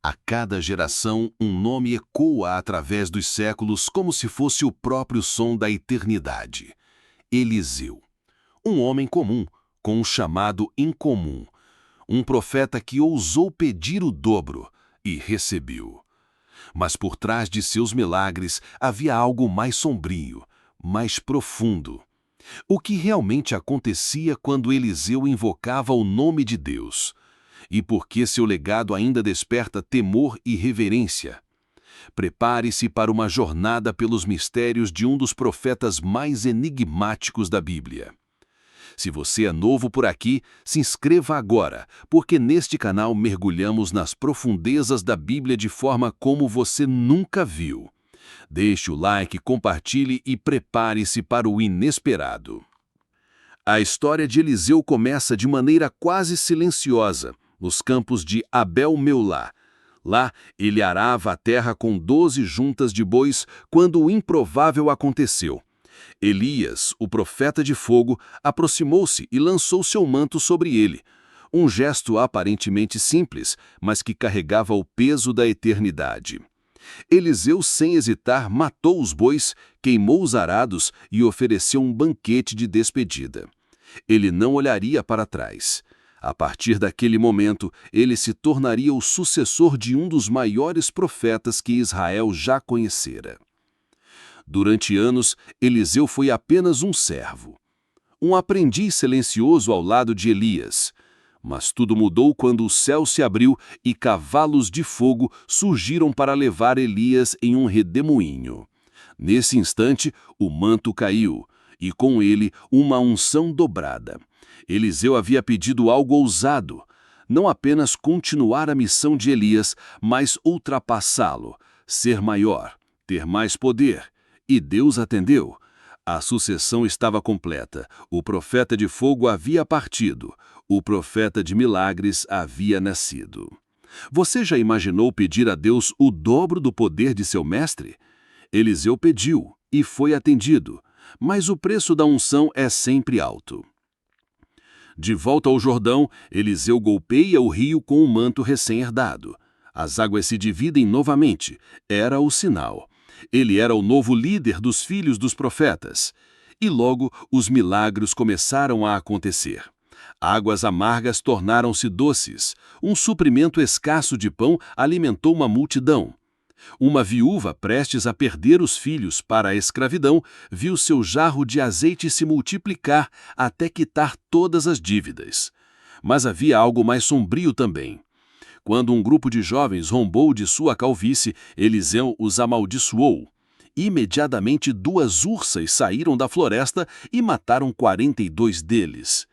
A cada geração, um nome ecoa através dos séculos como se fosse o próprio som da eternidade. Eliseu. Um homem comum, com um chamado incomum. Um profeta que ousou pedir o dobro e recebeu. Mas por trás de seus milagres havia algo mais sombrio, mais profundo. O que realmente acontecia quando Eliseu invocava o nome de Deus? E por que seu legado ainda desperta temor e reverência? Prepare-se para uma jornada pelos mistérios de um dos profetas mais enigmáticos da Bíblia. Se você é novo por aqui, se inscreva agora, porque neste canal mergulhamos nas profundezas da Bíblia de forma como você nunca viu. Deixe o like, compartilhe e prepare-se para o inesperado. A história de Eliseu começa de maneira quase silenciosa, nos campos de Abel-Meolá. Lá, ele arava a terra com 12 juntas de bois quando o improvável aconteceu. Elias, o profeta de fogo, aproximou-se e lançou seu manto sobre ele. Um gesto aparentemente simples, mas que carregava o peso da eternidade. Eliseu, sem hesitar, matou os bois, queimou os arados e ofereceu um banquete de despedida. Ele não olharia para trás. A partir daquele momento, ele se tornaria o sucessor de um dos maiores profetas que Israel já conhecera. Durante anos, Eliseu foi apenas um servo, um aprendiz silencioso ao lado de Elias. Mas tudo mudou quando o céu se abriu e cavalos de fogo surgiram para levar Elias em um redemoinho. Nesse instante, o manto caiu, e com ele uma unção dobrada. Eliseu havia pedido algo ousado, não apenas continuar a missão de Elias, mas ultrapassá-lo, ser maior, ter mais poder. E Deus atendeu. A sucessão estava completa. O profeta de fogo havia partido. O profeta de milagres havia nascido. Você já imaginou pedir a Deus o dobro do poder de seu mestre? Eliseu pediu e foi atendido, mas o preço da unção é sempre alto. De volta ao Jordão, Eliseu golpeia o rio com o manto recém-herdado. As águas se dividem novamente. Era o sinal. Ele era o novo líder dos filhos dos profetas. E logo os milagres começaram a acontecer. Águas amargas tornaram-se doces. Um suprimento escasso de pão alimentou uma multidão. Uma viúva prestes a perder os filhos para a escravidão viu seu jarro de azeite se multiplicar até quitar todas as dívidas. Mas havia algo mais sombrio também. Quando um grupo de jovens rombou de sua calvície, Eliseu os amaldiçoou. Imediatamente 2 ursas saíram da floresta e mataram 42 deles.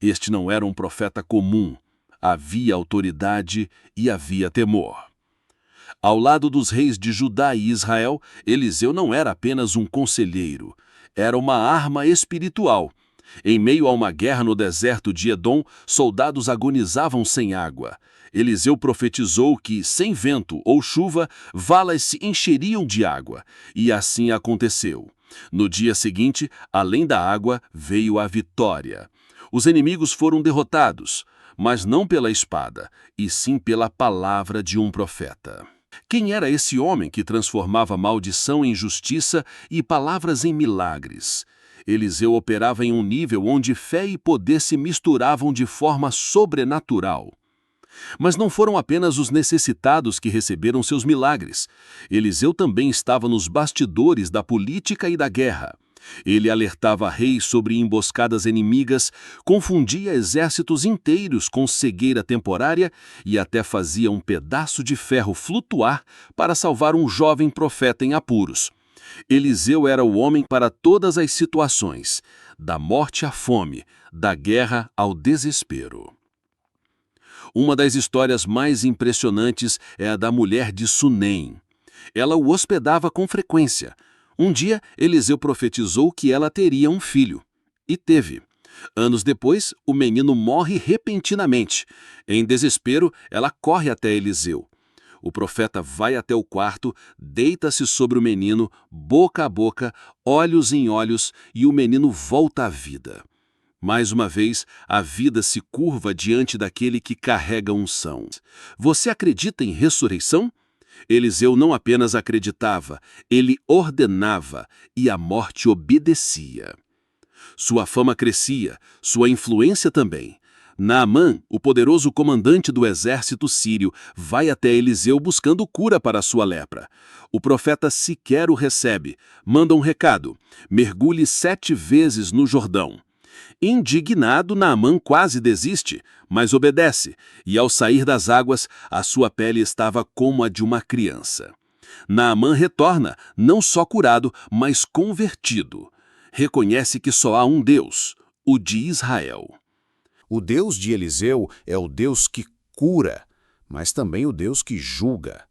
Este não era um profeta comum. Havia autoridade e havia temor. Ao lado dos reis de Judá e Israel, Eliseu não era apenas um conselheiro. Era uma arma espiritual. Em meio a uma guerra no deserto de Edom, soldados agonizavam sem água. Eliseu profetizou que, sem vento ou chuva, valas se encheriam de água. E assim aconteceu. No dia seguinte, além da água, veio a vitória. Os inimigos foram derrotados, mas não pela espada, e sim pela palavra de um profeta. Quem era esse homem que transformava maldição em justiça e palavras em milagres? Eliseu operava em um nível onde fé e poder se misturavam de forma sobrenatural. Mas não foram apenas os necessitados que receberam seus milagres. Eliseu também estava nos bastidores da política e da guerra. Ele alertava reis sobre emboscadas inimigas, confundia exércitos inteiros com cegueira temporária e até fazia um pedaço de ferro flutuar para salvar um jovem profeta em apuros. Eliseu era o homem para todas as situações, da morte à fome, da guerra ao desespero. Uma das histórias mais impressionantes é a da mulher de Sunem. Ela o hospedava com frequência. Um dia, Eliseu profetizou que ela teria um filho. E teve. Anos depois, o menino morre repentinamente. Em desespero, ela corre até Eliseu. O profeta vai até o quarto, deita-se sobre o menino, boca a boca, olhos em olhos, e o menino volta à vida. Mais uma vez, a vida se curva diante daquele que carrega a unção. Você acredita em ressurreição? Eliseu não apenas acreditava, ele ordenava e a morte obedecia. Sua fama crescia, sua influência também. Naamã, o poderoso comandante do exército sírio, vai até Eliseu buscando cura para sua lepra. O profeta sequer o recebe, manda um recado: mergulhe 7 vezes no Jordão. Indignado, Naamã quase desiste, mas obedece, e ao sair das águas, a sua pele estava como a de uma criança. Naamã retorna, não só curado, mas convertido. Reconhece que só há um Deus, o de Israel. O Deus de Eliseu é o Deus que cura, mas também o Deus que julga.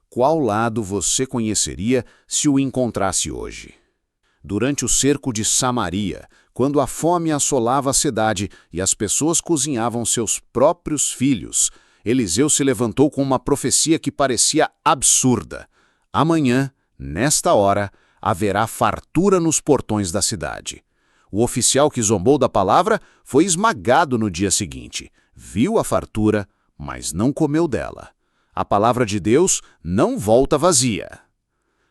Qual lado você conheceria se o encontrasse hoje? Durante o cerco de Samaria, quando a fome assolava a cidade e as pessoas cozinhavam seus próprios filhos, Eliseu se levantou com uma profecia que parecia absurda. Amanhã, nesta hora, haverá fartura nos portões da cidade. O oficial que zombou da palavra foi esmagado no dia seguinte. Viu a fartura, mas não comeu dela. A palavra de Deus não volta vazia.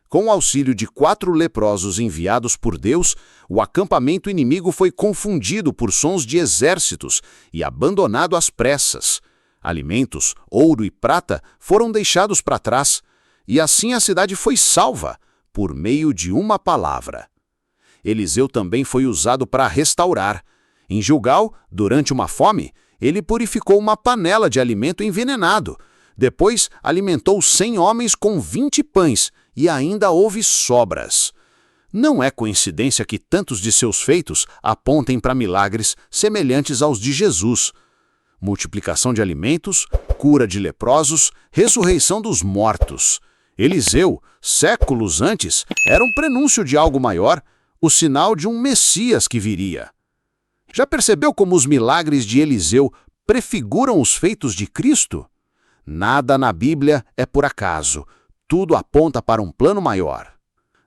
Com o auxílio de 4 leprosos enviados por Deus, o acampamento inimigo foi confundido por sons de exércitos e abandonado às pressas. Alimentos, ouro e prata foram deixados para trás, e assim a cidade foi salva, por meio de uma palavra. Eliseu também foi usado para restaurar. Em Gilgal, durante uma fome, ele purificou uma panela de alimento envenenado. Depois, alimentou 100 homens com 20 pães, e ainda houve sobras. Não é coincidência que tantos de seus feitos apontem para milagres semelhantes aos de Jesus. Multiplicação de alimentos, cura de leprosos, ressurreição dos mortos. Eliseu, séculos antes, era um prenúncio de algo maior, o sinal de um Messias que viria. Já percebeu como os milagres de Eliseu prefiguram os feitos de Cristo? Nada na Bíblia é por acaso, tudo aponta para um plano maior.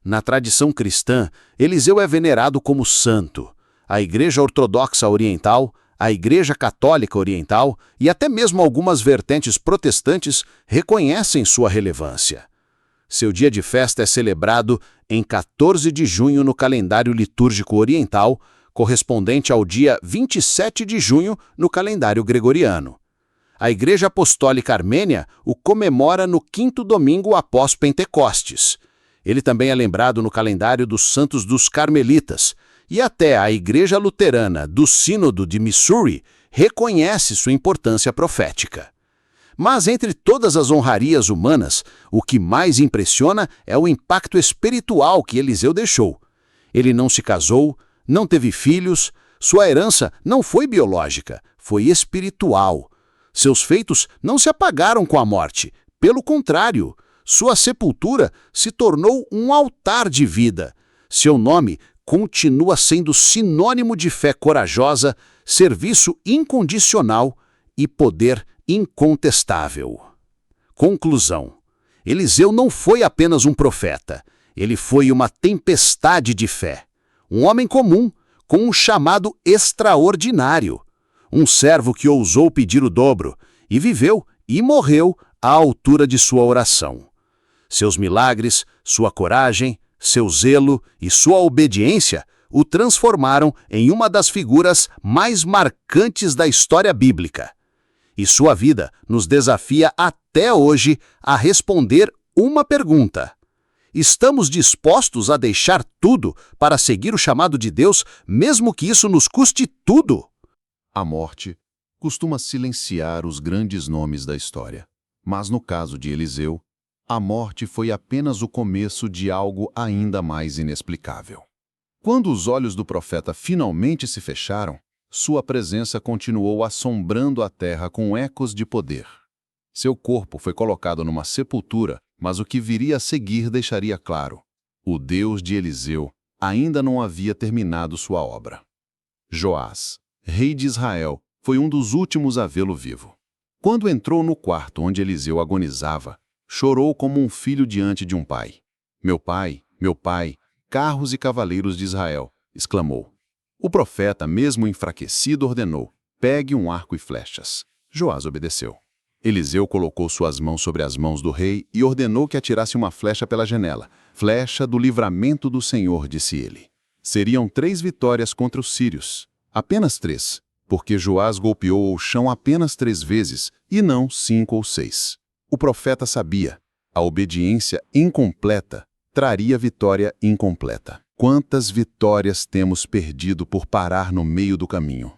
Na tradição cristã, Eliseu é venerado como santo. A Igreja Ortodoxa Oriental, a Igreja Católica Oriental e até mesmo algumas vertentes protestantes reconhecem sua relevância. Seu dia de festa é celebrado em 14 de junho no calendário litúrgico oriental, correspondente ao dia 27 de junho no calendário gregoriano. A Igreja Apostólica Armênia o comemora no 5º domingo após Pentecostes. Ele também é lembrado no calendário dos Santos dos Carmelitas, e até a Igreja Luterana do Sínodo de Missouri reconhece sua importância profética. Mas entre todas as honrarias humanas, o que mais impressiona é o impacto espiritual que Eliseu deixou. Ele não se casou, não teve filhos, sua herança não foi biológica, foi espiritual. Seus feitos não se apagaram com a morte. Pelo contrário, sua sepultura se tornou um altar de vida. Seu nome continua sendo sinônimo de fé corajosa, serviço incondicional e poder incontestável. Conclusão: Eliseu não foi apenas um profeta, ele foi uma tempestade de fé. Um homem comum, com um chamado extraordinário. Um servo que ousou pedir o dobro, e viveu e morreu à altura de sua oração. Seus milagres, sua coragem, seu zelo e sua obediência o transformaram em uma das figuras mais marcantes da história bíblica. E sua vida nos desafia até hoje a responder uma pergunta: estamos dispostos a deixar tudo para seguir o chamado de Deus, mesmo que isso nos custe tudo? A morte costuma silenciar os grandes nomes da história. Mas no caso de Eliseu, a morte foi apenas o começo de algo ainda mais inexplicável. Quando os olhos do profeta finalmente se fecharam, sua presença continuou assombrando a terra com ecos de poder. Seu corpo foi colocado numa sepultura, mas o que viria a seguir deixaria claro: o Deus de Eliseu ainda não havia terminado sua obra. Joás, rei de Israel, foi um dos últimos a vê-lo vivo. Quando entrou no quarto onde Eliseu agonizava, chorou como um filho diante de um pai. Meu pai, carros e cavaleiros de Israel!" exclamou. O profeta, mesmo enfraquecido, ordenou: pegue um arco e flechas. Joás obedeceu. Eliseu colocou suas mãos sobre as mãos do rei e ordenou que atirasse uma flecha pela janela. Flecha do livramento do Senhor, disse ele. Seriam 3 vitórias contra os sírios. Apenas 3, porque Joás golpeou o chão apenas 3 vezes e não 5 ou 6. O profeta sabia: a obediência incompleta traria vitória incompleta. Quantas vitórias temos perdido por parar no meio do caminho?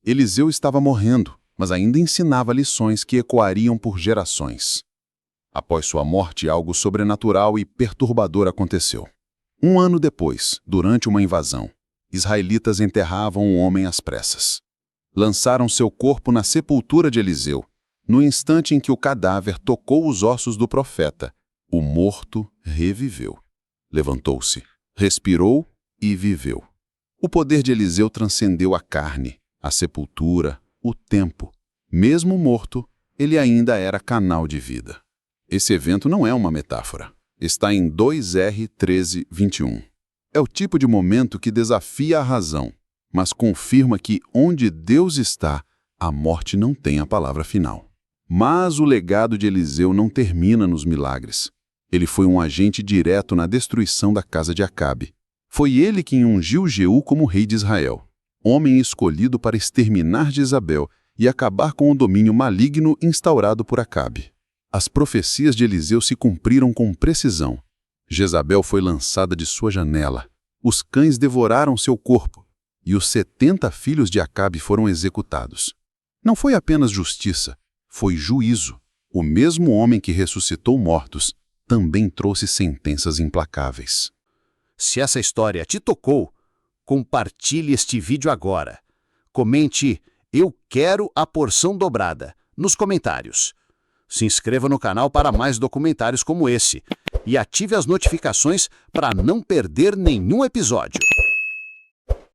Eliseu estava morrendo, mas ainda ensinava lições que ecoariam por gerações. Após sua morte, algo sobrenatural e perturbador aconteceu. 1 ano depois, durante uma invasão, israelitas enterravam um homem às pressas. Lançaram seu corpo na sepultura de Eliseu. No instante em que o cadáver tocou os ossos do profeta, o morto reviveu. Levantou-se, respirou e viveu. O poder de Eliseu transcendeu a carne, a sepultura, o tempo. Mesmo morto, ele ainda era canal de vida. Esse evento não é uma metáfora. Está em 2R13:21. É o tipo de momento que desafia a razão, mas confirma que onde Deus está, a morte não tem a palavra final. Mas o legado de Eliseu não termina nos milagres. Ele foi um agente direto na destruição da casa de Acabe. Foi ele quem ungiu Jeú como rei de Israel, homem escolhido para exterminar Jezabel e acabar com o domínio maligno instaurado por Acabe. As profecias de Eliseu se cumpriram com precisão. Jezabel foi lançada de sua janela, os cães devoraram seu corpo, e os 70 filhos de Acabe foram executados. Não foi apenas justiça, foi juízo. O mesmo homem que ressuscitou mortos também trouxe sentenças implacáveis. Se essa história te tocou, compartilhe este vídeo agora. Comente "Eu quero a porção dobrada" nos comentários. Se inscreva no canal para mais documentários como esse e ative as notificações para não perder nenhum episódio.